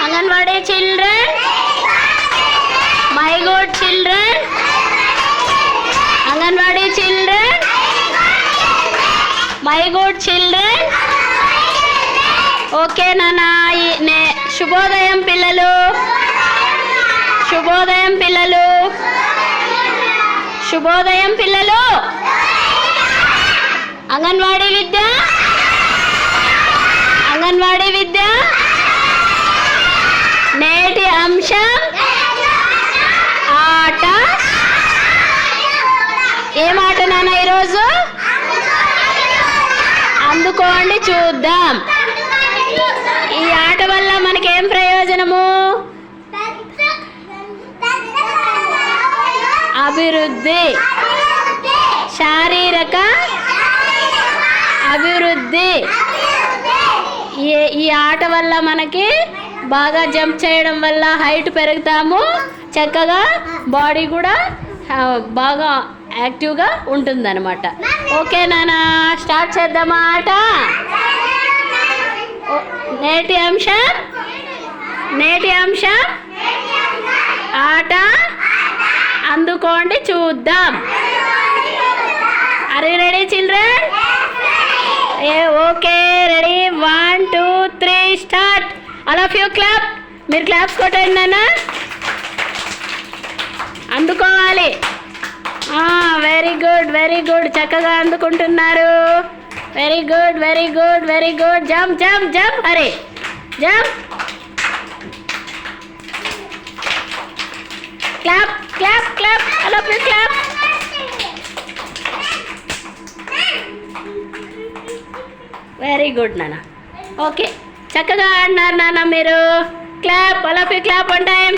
Anganwadi children, my good children, Anganwadi children, my good children. Okay nana, శుభోదయం పిల్లలు, శుభోదయం పిల్లలు, శుభోదయం పిల్లలు. అంగన్వాడీ విద్య, అంగన్వాడీ విద్య. నేటి అంశం ఆట. ఏం ఆట నాన్న ఈరోజు? అందుకోండి చూద్దాం. ఈ ఆట వల్ల మనకేం ప్రయోజనము? అభివృద్ధి, శారీరక అభివృద్ధి. ఈ ఆట వల్ల మనకి బాగా జంప్ చేయడం వల్ల హైట్ పెరుగుతాము, చక్కగా బాడీ కూడా బాగా యాక్టివ్గా ఉంటుందన్నమాట. ఓకే నాన్న, స్టార్ట్ చేద్దామా ఆట? నేటి అంశం, నేటి అంశం ఆట. అందుకోండి చూద్దాం. Are you ready children? Okay ready. 1 2 3 start. All of you clap. మీరు క్లాప్స్ కొట్టండి నాన్న. అందుకోవాలి. Very good, very good. చక్కగా అందుకుంటున్నారు. Very good, very good, very good. Jump jump jump. అరే jump. Clap clap clap. All of you clap. Very good నాన్న. Okay, చక్కగా ఆడినారు నాన్న మీరు. Clap. All of you clap one time.